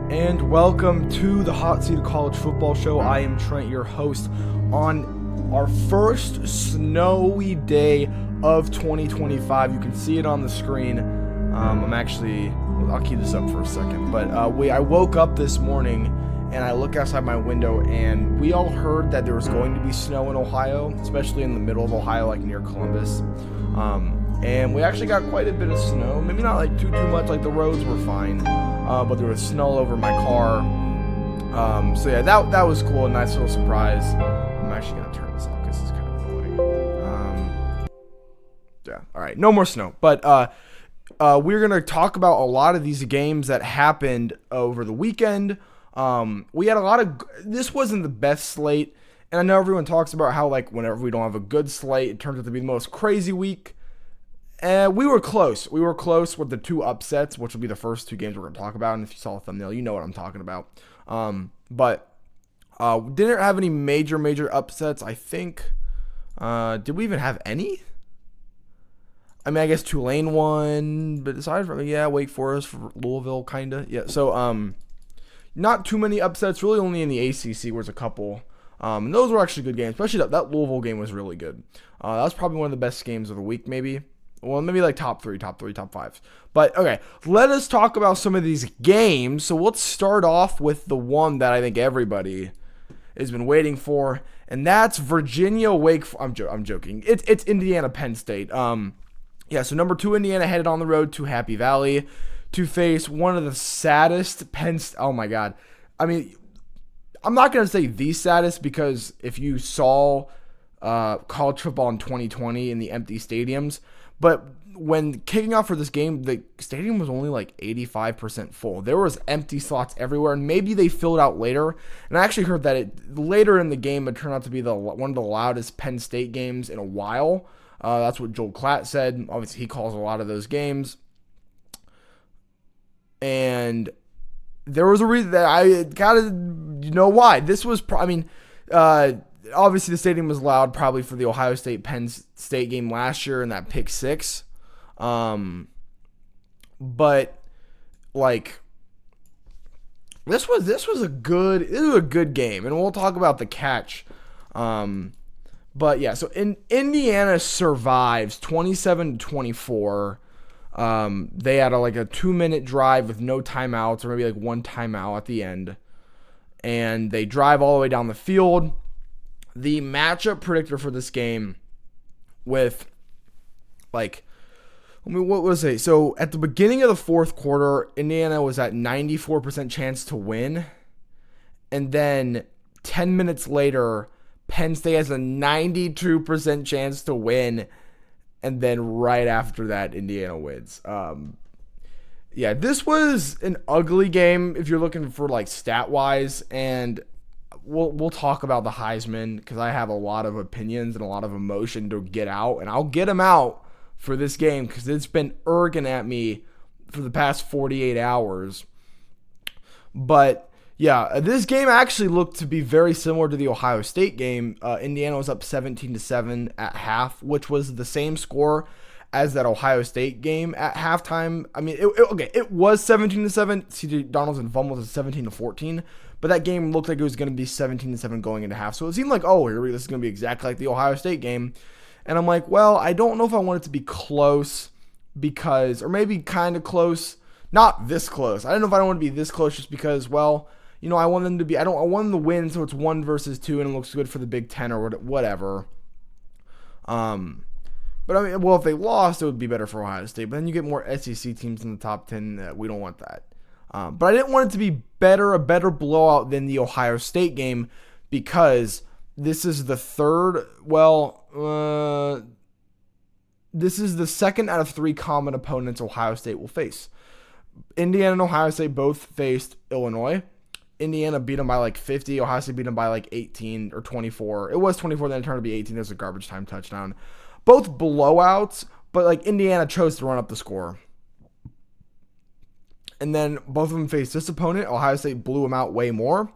And welcome to the Hot Seat of College Football Show. I am Trent, your host, on our first snowy day of 2025. You can see it on the screen. I'll keep this up for a second, but I woke up this morning and I look outside my window and we all heard that there was going to be snow in Ohio, especially in the middle of Ohio, like near Columbus. And we actually got quite a bit of snow. Maybe not like too much, like the roads were fine. But there was snow all over my car. So yeah, that was cool. A nice little surprise. I'm actually going to turn this off because it's kind of annoying. Yeah, all right. No more snow. But we're going to talk about a lot of these games that happened over the weekend. We had a lot of... This wasn't the best slate. And I know everyone talks about how, like, whenever we don't have a good slate, it turns out to be the most crazy week. We were close. We were close with the two upsets, which will be the first two games we're going to talk about. And if you saw the thumbnail, you know what I'm talking about. But didn't have any major upsets, I think. Did we even have any? I mean, I guess Tulane won, but aside from, Wake Forest for Louisville, kind of. Yeah, so not too many upsets, really only in the ACC where there's a couple. And those were actually good games, especially that Louisville game was really good. That was probably one of the best games of the week, maybe. Well, maybe like top three, top five. But, okay, let us talk about some of these games. So let's start off with the one that I think everybody has been waiting for, and that's Virginia Wake. I'm joking. It's Indiana Penn State. So number 2 Indiana headed on the road to Happy Valley to face one of the saddest oh my God. I mean, I'm not going to say the saddest because if you saw college football in 2020 in the empty stadiums, but when kicking off for this game, the stadium was only like 85% full. There was empty slots everywhere, and maybe they filled out later. And I actually heard that later in the game, it turned out to be one of the loudest Penn State games in a while. That's what Joel Klatt said. Obviously, he calls a lot of those games. And there was a reason that I gotta know why. This was, obviously the stadium was loud probably for the Ohio State Penn State game last year in that pick 6. But like this was a good game, and we'll talk about the catch. But yeah, so Indiana survives 27-24. They had a 2-minute drive with no timeouts, or maybe like one timeout at the end. And they drive all the way down the field. The matchup predictor for this game what was it? So at the beginning of the fourth quarter, Indiana was at 94% chance to win. And then 10 minutes later, Penn State has a 92% chance to win. And then right after that, Indiana wins. This was an ugly game if you're looking for stat-wise. And we'll talk about the Heisman because I have a lot of opinions and a lot of emotion to get out, and I'll get them out for this game because it's been irking at me for the past 48 hours. But yeah, this game actually looked to be very similar to the Ohio State game. Indiana was up 17-7 at half, which was the same score as that Ohio State game at halftime. I mean, it was 17-7. C.J. Donaldson fumbled to 17-14. But that game looked like it was going to be 17-7 going into half. So it seemed like, this is going to be exactly like the Ohio State game. And I'm like, well, I don't know if I want it to be close or maybe kind of close. Not this close. I don't know if I want to be this close just because, I want them to be, I want them to win so it's 1 versus 2 and it looks good for the Big Ten or whatever. But if they lost, it would be better for Ohio State. But then you get more SEC teams in the top 10. We don't want that. But I didn't want it to be a better blowout than the Ohio State game because this is the second out of 3 common opponents Ohio State will face. Indiana and Ohio State both faced Illinois. Indiana beat them by 50. Ohio State beat them by 18 or 24. It was 24, then it turned out to be 18. There's a garbage time touchdown. Both blowouts, but Indiana chose to run up the score. And then both of them faced this opponent. Ohio State blew them out way more.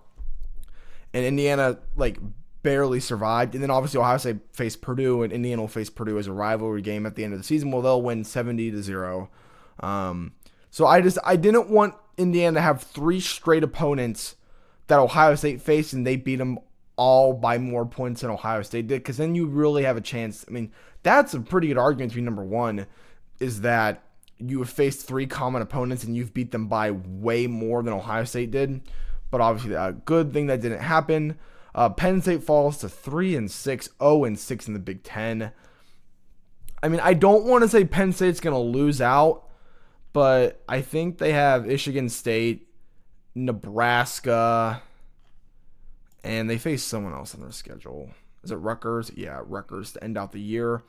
And Indiana, barely survived. And then obviously Ohio State faced Purdue, and Indiana will face Purdue as a rivalry game at the end of the season. Well, they'll win 70-0. So I didn't want Indiana to have 3 straight opponents that Ohio State faced, and they beat them all by more points than Ohio State did, because then you really have a chance. I mean, that's a pretty good argument to be number one, is that you have faced 3 common opponents and you've beat them by way more than Ohio State did. But obviously, a good thing that didn't happen. Penn State falls to 3-6, 0-6 in the Big Ten. I mean, I don't want to say Penn State's going to lose out, but I think they have Michigan State, Nebraska, and they face someone else on their schedule. Is it Rutgers? Yeah, Rutgers to end out the year.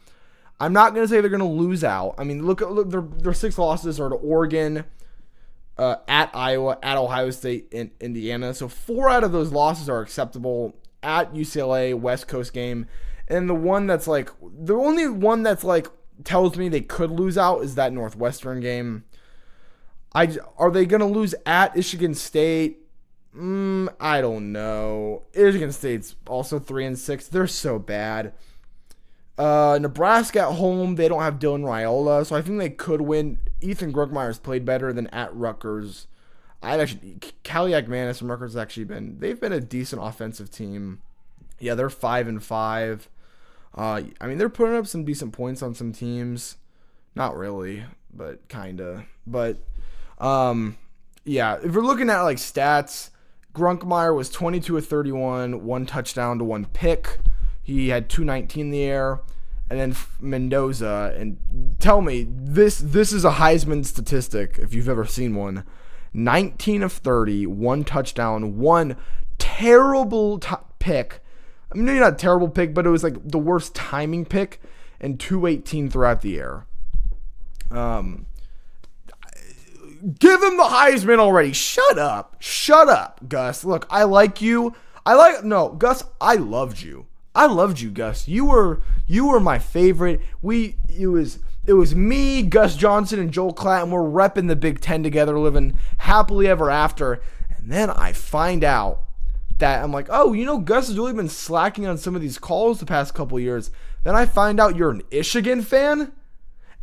I'm not going to say they're going to lose out. I mean, look their 6 losses are to Oregon, at Iowa, at Ohio State, and Indiana. So 4 out of those losses are acceptable. At UCLA, West Coast game. And the only one that's like tells me they could lose out is that Northwestern game. Are they going to lose at Michigan State? I don't know. Michigan State's also 3-6. They're so bad. Nebraska at home, they don't have Dylan Raiola, so I think they could win. Ethan Grugmeyer's played better than at Rutgers. Kaliak Manis from Rutgers they've been a decent offensive team. Yeah, they're 5-5. I mean, they're putting up some decent points on some teams. Not really, but kinda. But, yeah, if you're looking at like stats, Grugmeyer was 22 of 31, 1 touchdown to 1 pick. He had 219 in the air. And then Mendoza, and tell me, this is a Heisman statistic, if you've ever seen one. 19 of 30, 1 touchdown, 1 terrible pick. I mean, maybe not a terrible pick, but it was like the worst timing pick, and 218 throughout the air. Give him the Heisman already. Shut up, Gus. Look, I like you. Gus, I loved you. Gus. You were my favorite. It was me, Gus Johnson, and Joel Klatt, and we're repping the Big Ten together, living happily ever after. And then I find out that I'm like, oh, Gus has really been slacking on some of these calls the past couple years. Then I find out you're an Michigan fan,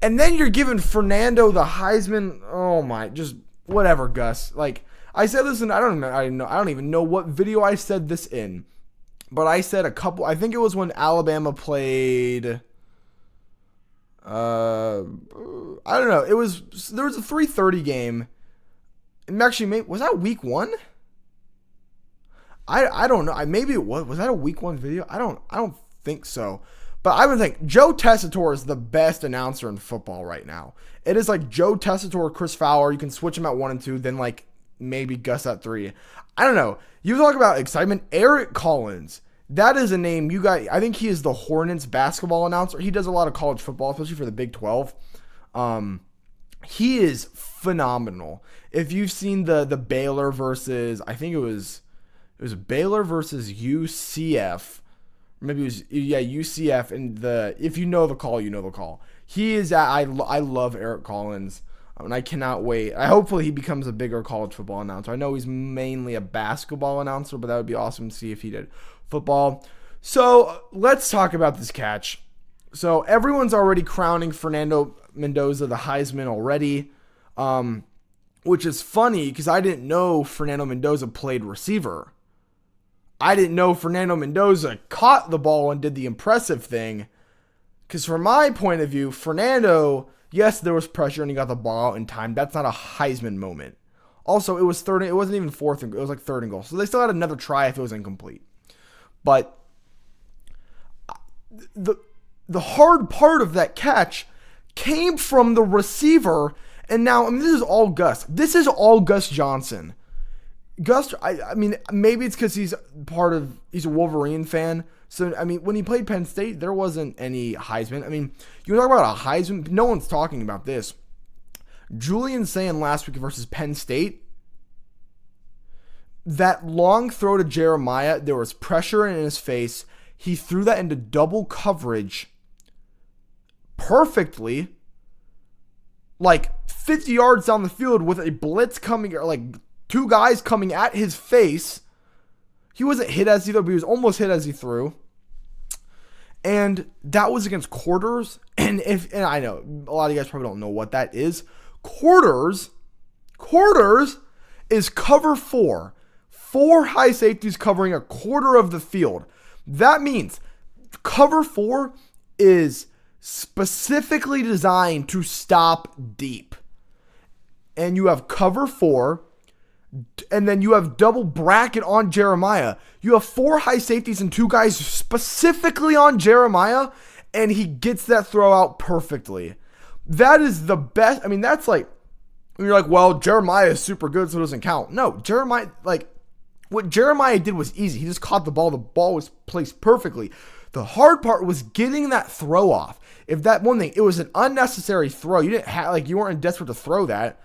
and then you're giving Fernando the Heisman. Oh my, just whatever, Gus. Like I said this, and I don't even know what video I said this in. But I said I think it was when Alabama played, I don't know. There was a 3:30 game. And actually, was that week 1? I don't know. Maybe it was. Was that a week 1 video? I don't think so. But I would think Joe Tessitore is the best announcer in football right now. It is like Joe Tessitore, Chris Fowler. You can switch them at 1 and 2, then like maybe Gus at 3. I don't know. You talk about excitement. Eric Collins. That is a name you got. I think he is the Hornets basketball announcer. He does a lot of college football, especially for the Big 12. He is phenomenal. If you've seen the Baylor versus, I think it was Baylor versus UCF. Maybe it was UCF, and if you know the call, you know the call. He is. I love Eric Collins. And I cannot wait. Hopefully he becomes a bigger college football announcer. I know he's mainly a basketball announcer, but that would be awesome to see if he did football. So let's talk about this catch. So everyone's already crowning Fernando Mendoza the Heisman already, which is funny because I didn't know Fernando Mendoza played receiver. I didn't know Fernando Mendoza caught the ball and did the impressive thing. Because from my point of view, Fernando, yes, there was pressure and he got the ball out in time. That's not a Heisman moment. Also, it was third. It wasn't even fourth. It was like 3rd and goal. So they still had another try if it was incomplete. But the hard part of that catch came from the receiver. And now, I mean, this is all Gus. This is all Gus Johnson. Gus, I mean, maybe it's because he's a Wolverine fan. So, I mean, when he played Penn State, there wasn't any Heisman. I mean, you talk about a Heisman, no one's talking about this. Julian saying last week versus Penn State, that long throw to Jeremiah, there was pressure in his face. He threw that into double coverage perfectly, like 50 yards down the field with a blitz coming, or like 2 guys coming at his face. He wasn't hit as he threw, but he was almost hit as he threw. And that was against quarters. And I know a lot of you guys probably don't know what that is. Quarters is cover four. 4 high safeties covering a quarter of the field. That means cover 4 is specifically designed to stop deep. And you have cover 4, and then you have double bracket on Jeremiah. You have 4 high safeties and 2 guys specifically on Jeremiah, and he gets that throw out perfectly. That is the best. I mean, that's like, you're like, well, Jeremiah is super good, so it doesn't count. No, Jeremiah, like, what Jeremiah did was easy. He just caught the ball. The ball was placed perfectly. The hard part was getting that throw off. If that one thing, it was an unnecessary throw. You didn't have, like, you weren't desperate to throw that.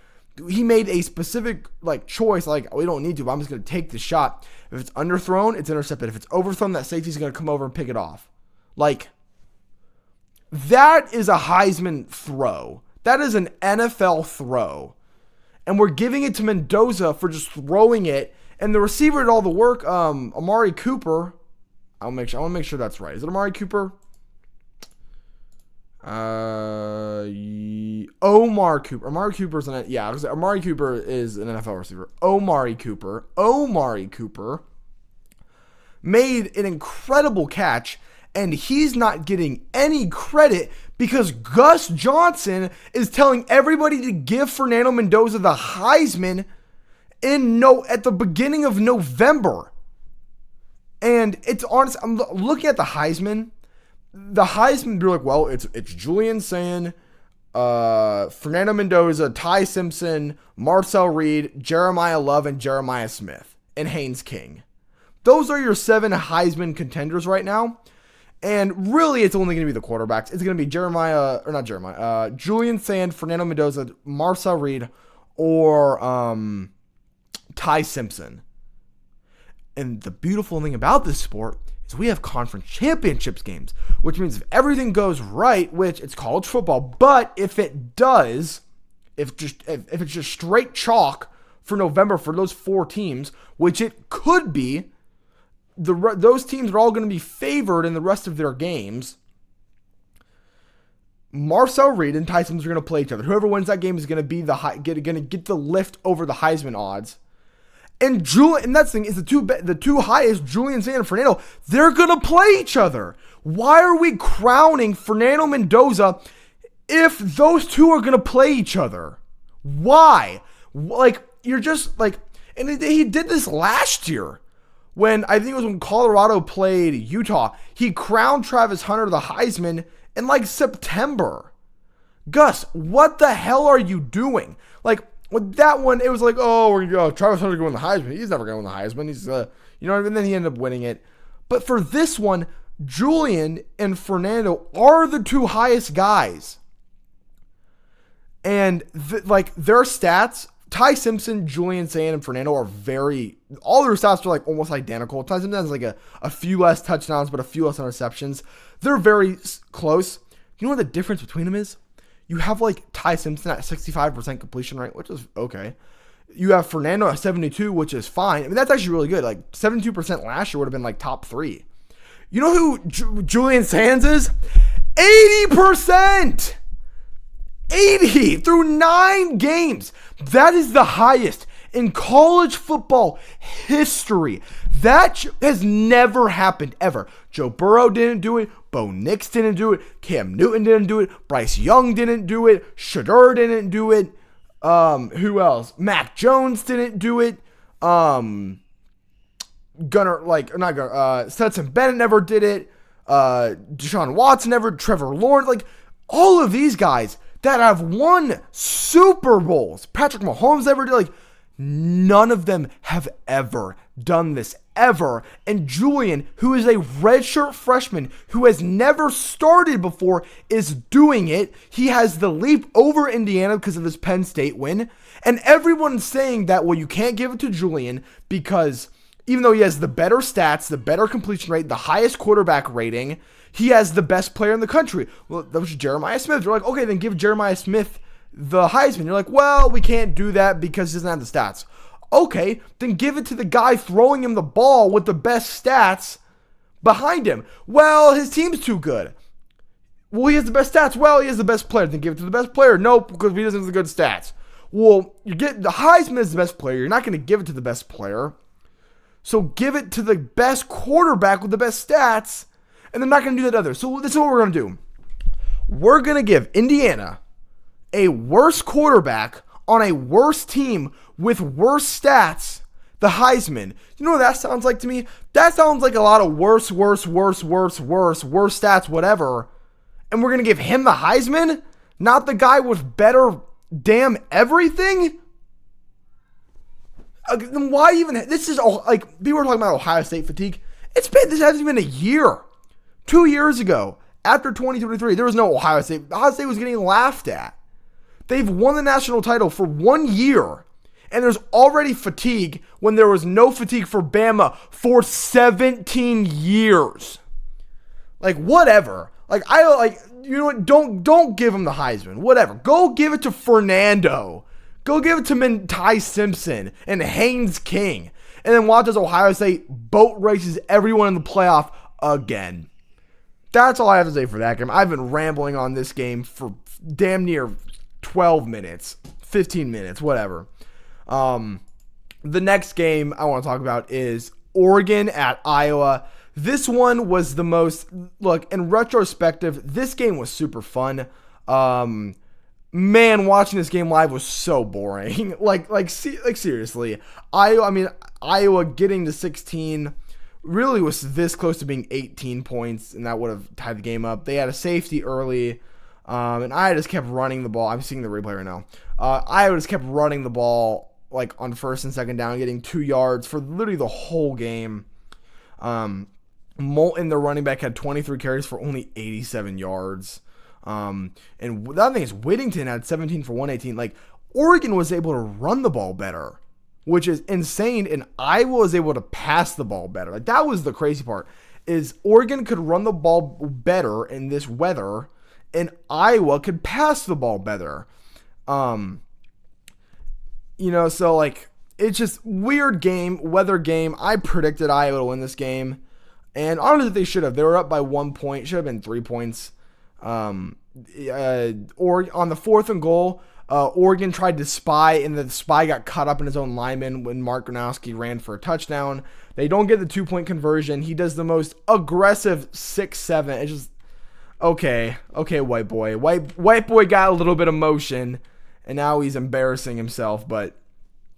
He made a specific, like, choice, like, we don't need to, but I'm just going to take the shot. If it's underthrown, it's intercepted. If it's overthrown, that safety's going to come over and pick it off. Like, that is a Heisman throw. That is an NFL throw. And we're giving it to Mendoza for just throwing it. And the receiver did all the work. Amari Cooper. I want to make sure that's right. Is it Amari Cooper? Omar Cooper. Amari Cooper's an Amari Cooper is an NFL receiver. Omari Cooper made an incredible catch, and he's not getting any credit because Gus Johnson is telling everybody to give Fernando Mendoza the Heisman at the beginning of November. And it's honest, I'm looking at the Heisman. The Heisman, you're like, well, it's Julian Sand, Fernando Mendoza, Ty Simpson, Marcel Reed, Jeremiah Love, and Jeremiah Smith, and Haynes King. Those are your 7 Heisman contenders right now. And really, it's only going to be the quarterbacks. It's going to be Julian Sand, Fernando Mendoza, Marcel Reed, or Ty Simpson. And the beautiful thing about this sport is we have conference championships games, which means if everything goes right, which it's college football, but if it does, if it's just straight chalk for November for those 4 teams, which it could be, those teams are all going to be favored in the rest of their games. Marcel Reed and Ty Simpson are going to play each other. Whoever wins that game is going to be going to get the lift over the Heisman odds. And that's the thing is the two highest, Julian Sand and Fernando, they're gonna play each other. Why are we crowning Fernando Mendoza if those two are gonna play each other? Why? Like, you're just like, and he did this last year when I think it was when Colorado played Utah. He crowned Travis Hunter the Heisman in like September. Gus, what the hell are you doing? Like, with that one, it was like, Travis Hunter going to win the Heisman. He's never going to win the Heisman. He's, and then he ended up winning it. But for this one, Julian and Fernando are the 2 highest guys. And, their stats, Ty Simpson, Julian Sand, and Fernando are all their stats are, like, almost identical. Ty Simpson has, like, a few less touchdowns, but a few less interceptions. They're very close. You know what the difference between them is? You have, like, Ty Simpson at 65% completion rate, which is okay. You have Fernando at 72, which is fine. I mean, that's actually really good. Like, 72% last year would have been, like, top 3. You know who Julian Sands is? 80%! 80 through 9 games. That is the highest in college football history. That has never happened, ever. Joe Burrow didn't do it. Bo Nix didn't do it. Cam Newton didn't do it. Bryce Young didn't do it. Shedeur didn't do it. Who else? Mac Jones didn't do it. Stetson Bennett never did it. Deshaun Watson never. Trevor Lawrence. Like, all of these guys that have won Super Bowls. Patrick Mahomes never did. Like, none of them have ever done this, ever. And Julian, who is a redshirt freshman who has never started before, is doing it. He has the leap over Indiana because of his Penn State win. And everyone's saying that, well, you can't give it to Julian because even though he has the better stats, the better completion rate, the highest quarterback rating, he has the best player in the country. Well, that was Jeremiah Smith. You're like, okay, then give Jeremiah Smith the Heisman. You're like, well, we can't do that because he doesn't have the stats. Okay, then give it to the guy throwing him the ball with the best stats behind him. Well, his team's too good. Well, he has the best stats. Well, he has the best player. Then give it to the best player. Nope, because he doesn't have the good stats. Well, you get the Heisman is the best player. You're not going to give it to the best player. So give it to the best quarterback with the best stats, and they're not going to do that other. So this is what we're going to do. We're going to give Indiana a worse quarterback on a worse team with worse stats the Heisman. You know what that sounds like to me? That sounds like a lot of worse stats, whatever. And we're going to give him the Heisman? Not the guy with better damn everything? Then why even? This is all like people were talking about Ohio State fatigue. This hasn't been a year. 2 years ago, after 2023, there was no Ohio State. Ohio State was getting laughed at. They've won the national title for 1 year, and there's already fatigue when there was no fatigue for Bama for 17 years. Like whatever. You know what? Don't give him the Heisman. Whatever. Go give it to Fernando. Go give it to Ty Simpson and Haynes King. And then watch as Ohio State boat races everyone in the playoff again. That's all I have to say for that game. I've been rambling on this game for damn near 12 minutes, 15 minutes, whatever. The next game I want to talk about is Oregon at Iowa. This one was the most, look, in retrospective, this game was super fun. Man, watching this game live was so boring. like seriously. Iowa getting to 16 really was this close to being 18 points, and that would have tied the game up. They had a safety early, and Iowa just kept running the ball. I'm seeing the replay right now. Iowa just kept running the ball like on first and second down, getting 2 yards for literally the whole game. Moulton, the running back, had 23 carries for only 87 yards. And the other thing is Whittington had 17 for 118. Like, Oregon was able to run the ball better, which is insane, and Iowa was able to pass the ball better. Like, that was the crazy part, is Oregon could run the ball better in this weather, and Iowa could pass the ball better. So, like, it's just weird game, weather game. I predicted Iowa to win this game, and I don't know if they should have. They were up by 1 point. Should have been 3 points. Or on the 4th and goal, Oregon tried to spy, and the spy got caught up in his own lineman when Mark Gronowski ran for a touchdown. They don't get the 2-point conversion. He does the most aggressive 6-7. It's just, okay, white boy. White boy got a little bit of motion, and now he's embarrassing himself. But,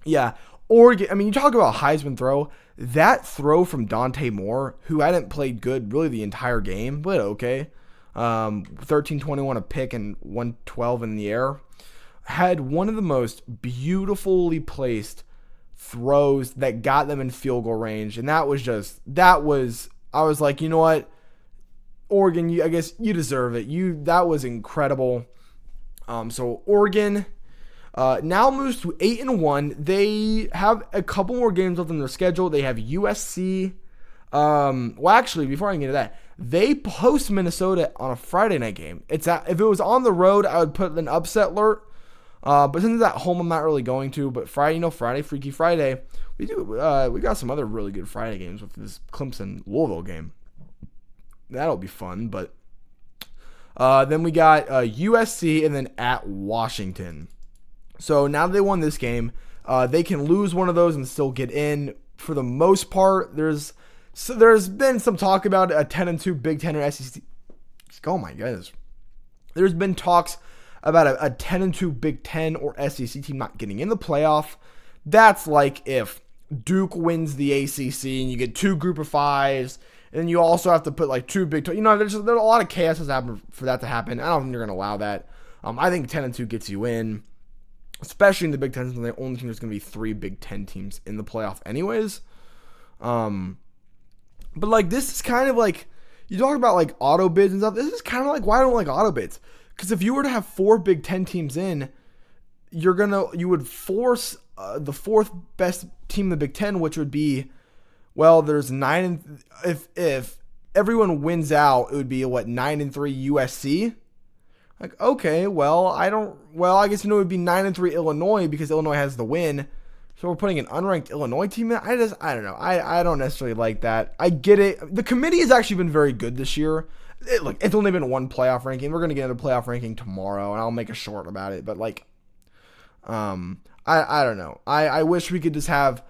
yeah, Oregon, you talk about Heisman throw. That throw from Dante Moore, who hadn't played good really the entire game, but okay. 13-21 a pick and 112 in the air, had one of the most beautifully placed throws that got them in field goal range. And I was like, you know what, Oregon, I guess you deserve it. That was incredible. So Oregon now moves to 8-1. They have a couple more games left on their schedule. They have USC. Actually, before I get into that, they host Minnesota on a Friday night game. If it was on the road, I would put an upset alert. But since it's at home, I'm not really going to. But Friday, Freaky Friday, we got some other really good Friday games with this Clemson-Louisville game. That'll be fun. But then we got USC and then at Washington. So now that they won this game, they can lose one of those and still get in. For the most part, there's been some talk about a 10-2 Big Ten or SEC. Oh my goodness. There's been talks about a 10-2 Big Ten or SEC team not getting in the playoff. That's like if Duke wins the ACC and you get 2 Group of 5s, and then you also have to put like 2 Big 12. There's a lot of chaos has happened for that to happen. I don't think you're going to allow that. I think 10-2 gets you in, especially in the Big Ten, since the only team there's going to be 3 Big Ten teams in the playoff anyways. But like, this is kind of like, you talk about like auto bids and stuff. This is kind of like why I don't like auto bids. Because if you were to have 4 Big Ten teams in, you would force the 4th best team in the Big Ten, which would be, well, there's 9. If everyone wins out, it would be 9-3 USC. Like, okay, I guess it would be 9-3 Illinois because Illinois has the win. So we're putting an unranked Illinois team in. I don't know. I don't necessarily like that. I get it. The committee has actually been very good this year. It's only been 1 playoff ranking. We're going to get into playoff ranking tomorrow, and I'll make a short about it. But, I don't know. I wish we could just have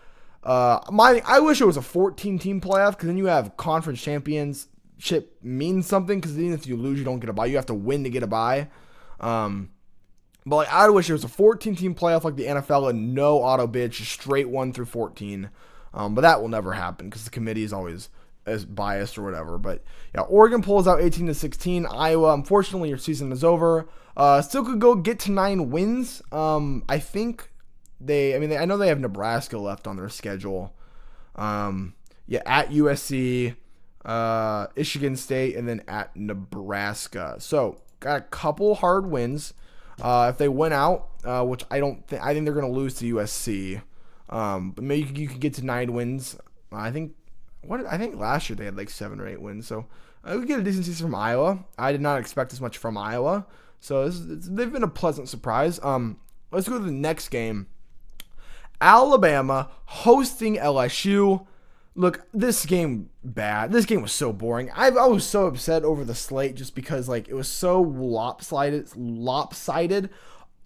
I wish it was a 14 team playoff, because then you have conference championship means something, because even if you lose, you don't get a bye. You have to win to get a bye. But like, I wish it was a 14 team playoff like the NFL and no auto bid, just straight 1 through 14. But that will never happen because the committee is always as biased or whatever. But yeah, Oregon pulls out 18-16. Iowa, unfortunately, your season is over. Still could go get to 9 wins. I think I know they have Nebraska left on their schedule. Yeah, at USC, Michigan State, and then at Nebraska. So got a couple hard wins. If they win out, which I think they're going to lose to USC. But maybe you could get to 9 wins. I think last year they had like 7 or 8 wins. So we get a decent season from Iowa. I did not expect as much from Iowa. So they've been a pleasant surprise. Let's go to the next game. Alabama hosting LSU. Look, this game bad. This game was so boring. I was so upset over the slate just because like it was so lopsided.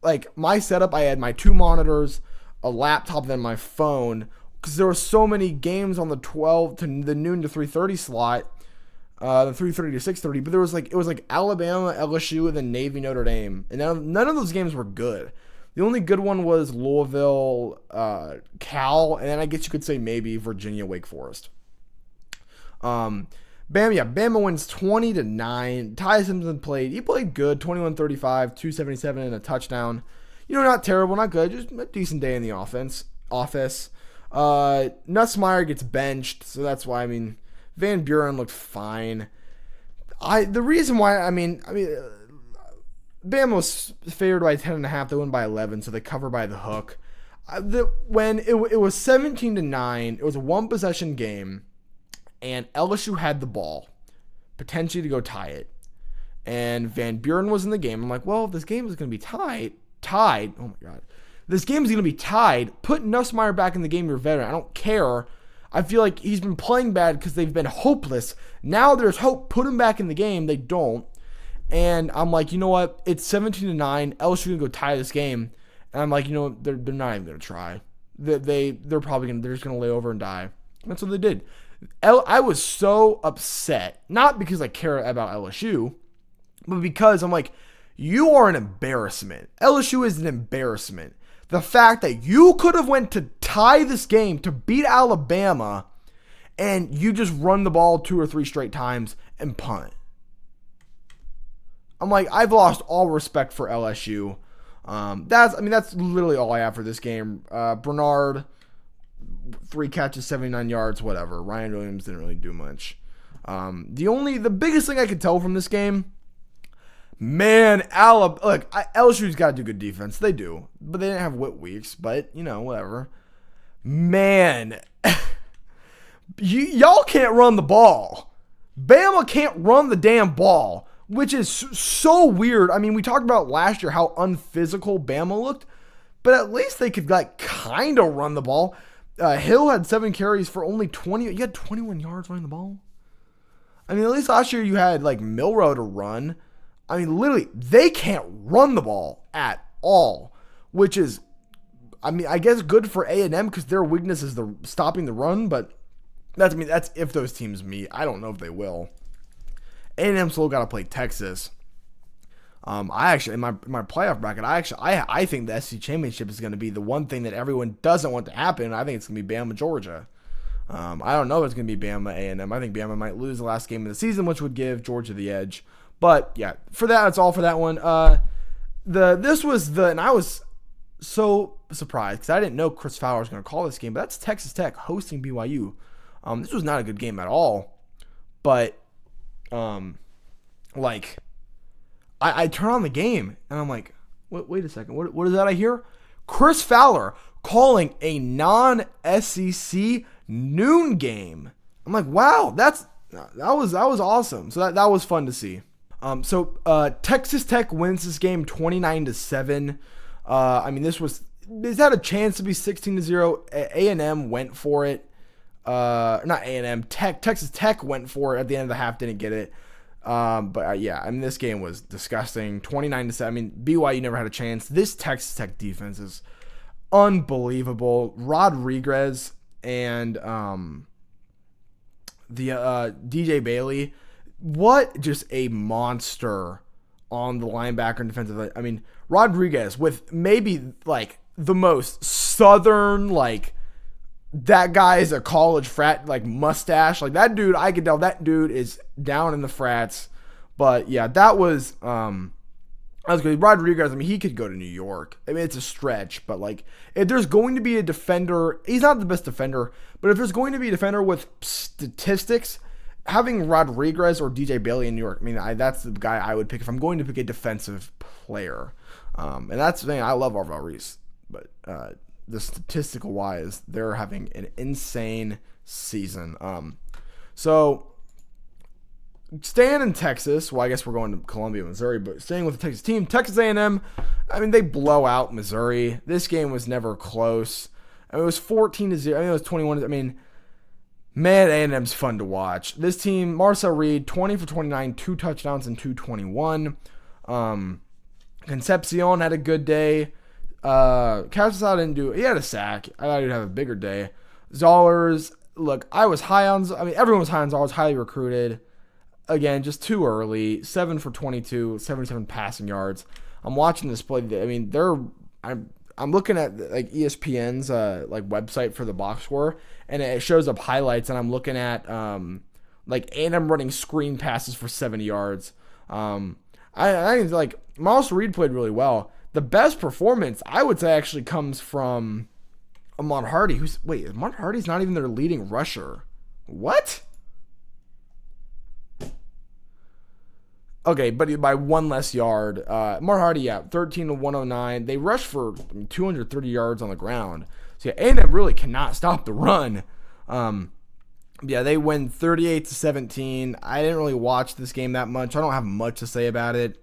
Like my setup, I had my 2 monitors, a laptop, then my phone, because there were so many games on the 12 to the noon to 3:30 slot, the 3:30 to 6:30. But it was like Alabama, LSU, and then Navy, Notre Dame, and none of those games were good. The only good one was Louisville, Cal, and then I guess you could say maybe Virginia, Wake Forest. Bama wins 20-9. Ty Simpson played. He played good, 21-35, 277 and a touchdown. Not terrible, not good, just a decent day in the office. Nussmeier gets benched, so that's why. Van Buren looked fine. The reason why, Bama was favored by 10.5. They win by 11, so they cover by the hook. When it was 17-9, it was a 1-possession game, and LSU had the ball, potentially to go tie it. And Van Buren was in the game. I'm like, well, if this game is going to be tied. Oh my God. This game is going to be tied. Put Nussmeier back in the game. You're a veteran. I don't care. I feel like he's been playing bad because they've been hopeless. Now there's hope. Put him back in the game. They don't. And I'm like, you know what? It's 17-9. LSU gonna go tie this game. And I'm like, you know what? They're not even gonna try. They're just gonna lay over and die. And that's what they did. I was so upset, not because I care about LSU, but because I'm like, you are an embarrassment. LSU is an embarrassment. The fact that you could have went to tie this game to beat Alabama, and you just run the ball 2 or 3 straight times and punt. I'm like, I've lost all respect for LSU. That's literally all I have for this game. Bernard, 3 catches, 79 yards, whatever. Ryan Williams didn't really do much. The biggest thing I could tell from this game, man, LSU's got to do good defense. They do, but they didn't have Whit Weeks. But whatever. Man, y'all can't run the ball. Bama can't run the damn ball, which is so weird. We talked about last year how unphysical Bama looked, but at least they could kind of run the ball. Hill had 7 carries for only 20. You had 21 yards running the ball. At least last year you had Milrow to run. Literally, they can't run the ball at all, which is, I guess good for A&M because their weakness is stopping the run, but that's if those teams meet. I don't know if they will. A&M still got to play Texas. I actually, in my playoff bracket, I think the SEC championship is going to be the one thing that everyone doesn't want to happen. I think it's going to be Bama, Georgia. I don't know if it's going to be Bama, A&M. I think Bama might lose the last game of the season, which would give Georgia the edge. But yeah, that's all for that one. And I was so surprised because I didn't know Chris Fowler was going to call this game. But that's Texas Tech hosting BYU. This was not a good game at all. But I turn on the game and I'm like, wait a second, what is that I hear? Chris Fowler calling a non-SEC noon game. I'm like, wow, that was awesome. So that was fun to see. Texas Tech wins this game 29-7. This had a chance to be 16-0. A&M went for it. Not A&M. Texas Tech went for it at the end of the half, didn't get it. Yeah, I mean, this game was disgusting. 29-7. I mean, BYU never had a chance. This Texas Tech defense is unbelievable. Rodriguez and the DJ Bailey, what just a monster on the linebacker and defensive. I mean, Rodriguez with maybe like the most southern, like, that guy is a college frat, like, mustache. Like, that dude, I could tell that dude is down in the frats. But yeah, that was good. Rodriguez, I mean, he could go to New York. I mean, it's a stretch, but like, if there's going to be a defender, he's not the best defender, but if there's going to be a defender with statistics, having Rodriguez or DJ Bailey in New York, I mean, that's the guy I would pick if I'm going to pick a defensive player. And that's the thing. I love Arvell Reese, but the statistical wise, they're having an insane season. So staying in Texas, well, I guess we're going to Columbia, Missouri, but staying with the Texas team, Texas A&M, I mean, they blow out Missouri. This game was never close. I mean, it was 14-0. I mean, it was 21. I mean, man, A&M's fun to watch. This team, Marcel Reed, 20 for 29, 2 touchdowns and 221. Concepcion had a good day. Casasada didn't do it. He had a sack. I thought he'd have a bigger day. Zollers, look, I was high on, I mean, everyone was high on Zollers, highly recruited. Again, just too early. 7 for 22, 77 passing yards. I'm watching this play. I mean, I'm looking at like ESPN's like website for the box score, and it shows up highlights, and I'm looking at like A&M running screen passes for 70 yards. I think like Miles Reed played really well. The best performance, I would say, actually comes from Ahmad Hardy. Ahmad Hardy's not even their leading rusher. What? Okay, but by one less yard. Ahmad Hardy, 13 to 109. They rushed for 230 yards on the ground. So yeah, A&M really cannot stop the run. Yeah, they win 38-17. I didn't really watch this game that much. I don't have much to say about it.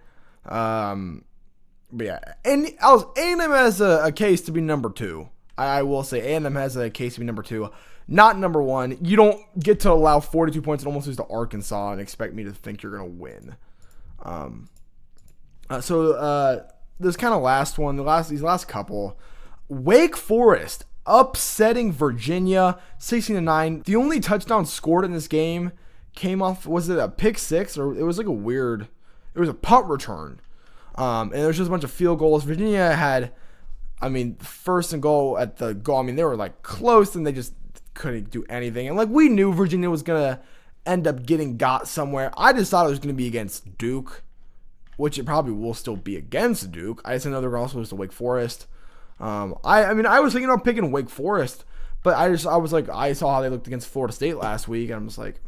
But yeah, and A&M has a case to be number 2. I will say A&M has a case to be number 2, not number 1. You don't get to allow 42 points and almost lose to Arkansas and expect me to think you're going to win. This kind of last one, these last couple, Wake Forest upsetting Virginia 16-9. The only touchdown scored in this game came off, was it a pick six, or it was like it was a punt return. And there was just a bunch of field goals. Virginia had, I mean, first and goal at the goal. I mean, they were like close and they just couldn't do anything. And like, we knew Virginia was going to end up getting got somewhere. I just thought it was going to be against Duke, which it probably will still be against Duke. I just didn't know they were also supposed to Wake Forest. I mean, I was thinking about picking Wake Forest, but I was like, I saw how they looked against Florida State last week, and I'm just like,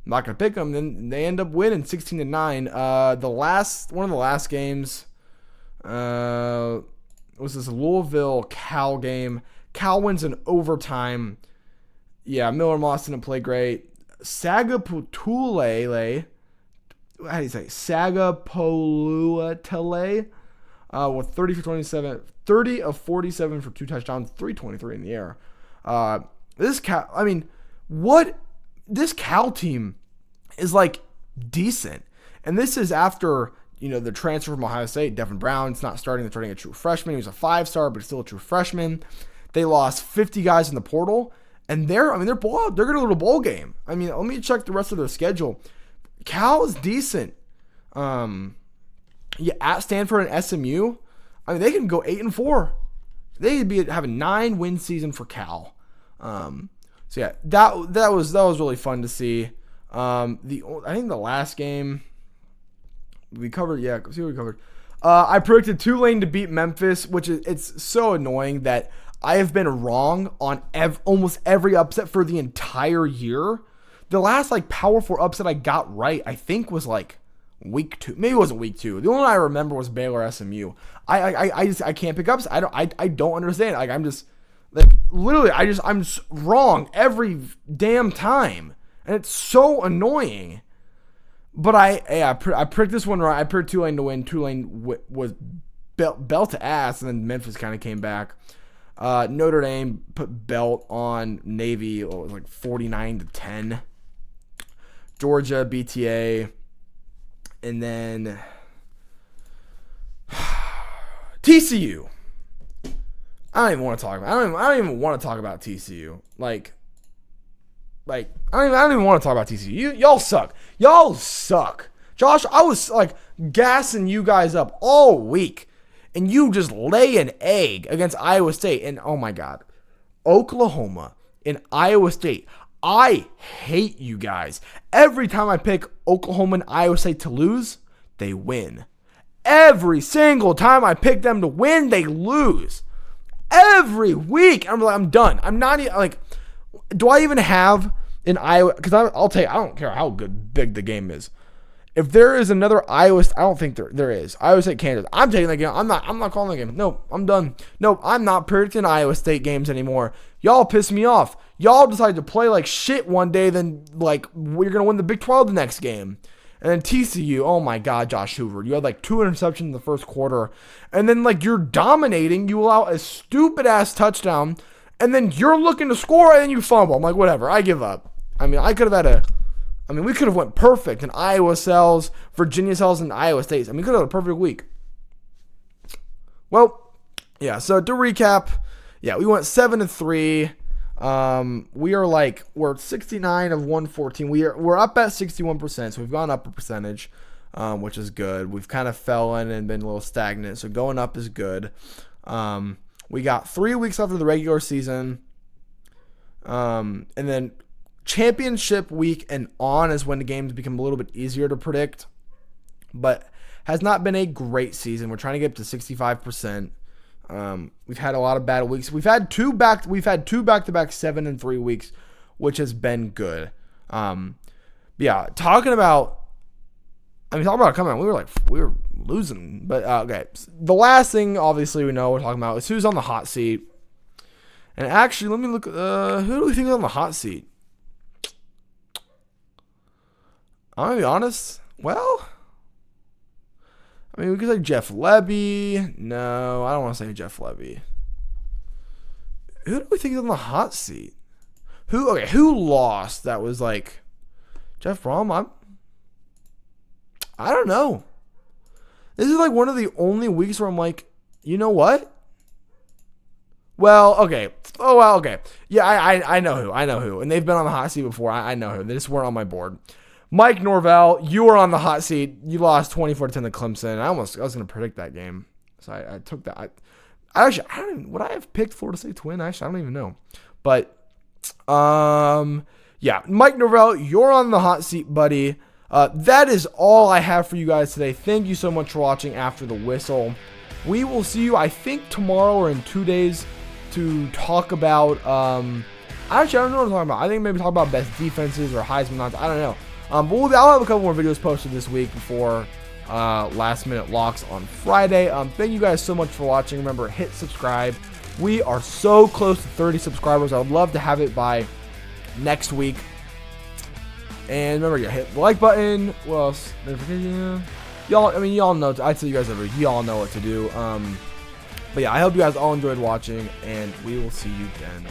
I'm not going to pick them. Then they end up winning 16-9. One of the last games was this Louisville-Cal game. Cal wins in overtime. Yeah, Miller Moss didn't play great. Sagapulule, how do you say? Sagapoluatele, with 30 of 47 for 2 touchdowns, 323 in the air. This Cal team is like decent. And this is after, the transfer from Ohio State, Devin Brown's not starting. They're starting a true freshman. He was a 5-star, but still a true freshman. They lost 50 guys in the portal. And they're going to go to a bowl game. I mean, let me check the rest of their schedule. Cal is decent. At Stanford and SMU, I mean, they can go 8-4. They could have a 9-win season for Cal. That was really fun to see. I think the last game we covered. Yeah, see what we covered. I predicted Tulane to beat Memphis, which it's so annoying that I have been wrong on almost every upset for the entire year. The last Power 4 upset I got right, I think, was week 2. Maybe it wasn't week 2. The only one I remember was Baylor SMU. I can't pick ups. I don't understand. I'm just literally I'm just wrong every damn time, and it's so annoying. But I picked this one right. I picked Tulane to win. Tulane was belt to ass, and then Memphis kind of came back. Notre Dame put belt on Navy. It was 49-10. Georgia, BTA. And then TCU. I don't even want to talk about. I don't even want to talk about TCU. Like I don't even want to talk about TCU. Y'all suck. Y'all suck. Josh, I was like gassing you guys up all week, and you just lay an egg against Iowa State. And oh my God, Oklahoma and Iowa State. I hate you guys. Every time I pick Oklahoma and Iowa State to lose, they win. Every single time I pick them to win, they lose. Every week. I'm like, I'm done. I'm not even like, do I even have an Iowa? Because I'll tell you, I don't care how big the game is. If there is another Iowa, I don't think there is. Iowa State, Kansas. I'm taking that game. I'm not calling that game. Nope, I'm done. Nope, I'm not predicting Iowa State games anymore. Y'all piss me off. Y'all decided to play like shit one day, then like we're gonna win the Big 12 the next game. And then TCU, oh my God, Josh Hoover. You had like 2 interceptions in the first quarter. And then like you're dominating. You allow a stupid ass touchdown. And then you're looking to score and then you fumble. I'm like, whatever, I give up. I mean, we could have went perfect. And Iowa sells, Virginia sells, and Iowa State. I mean, we could have had a perfect week. Well, yeah, so to recap, yeah, we went 7-3. We're 69 of 114. We're up at 61%, so we've gone up a percentage, which is good. We've kind of fallen and been a little stagnant, so going up is good. We got 3 weeks left of the regular season, and then championship week and on is when the games become a little bit easier to predict, but has not been a great season. We're trying to get up to 65%. We've had a lot of bad weeks. We've had two back-to-back 7-3 weeks, which has been good. Yeah, talking about coming on. We were losing, but okay. The last thing, obviously, we know we're talking about is who's on the hot seat. And actually, let me look. Who do we think is on the hot seat? I'm gonna be honest. Well, I mean, we could say Jeff Lebby. No, I don't want to say Jeff Lebby. Who do we think is on the hot seat? Who lost? That was like Jeff Brom. I don't know. This is like one of the only weeks where I'm like, you know what? Well, okay. Oh, well, okay. Yeah, I know who. And they've been on the hot seat before. I know who. They just weren't on my board. Mike Norvell, you were on the hot seat. You lost 24-10 to Clemson. I was going to predict that game. So I took that. I don't even, would I have picked Florida State to win? Actually, I don't even know. But, yeah, Mike Norvell, you're on the hot seat, buddy. That is all I have for you guys today. Thank you so much for watching After the Whistle. We will see you, I think, tomorrow or in 2 days to talk about, actually, I don't know what I'm talking about. I think maybe talk about best defenses or Heisman odds. I don't know. But I'll have a couple more videos posted this week before last minute locks on Friday. Thank you guys so much for watching. Remember, hit subscribe. We are so close to 30 subscribers. I would love to have it by next week. And remember, hit the like button. What else? Notification. Y'all know. I tell you guys every. Y'all know what to do. But yeah, I hope you guys all enjoyed watching, and we will see you then.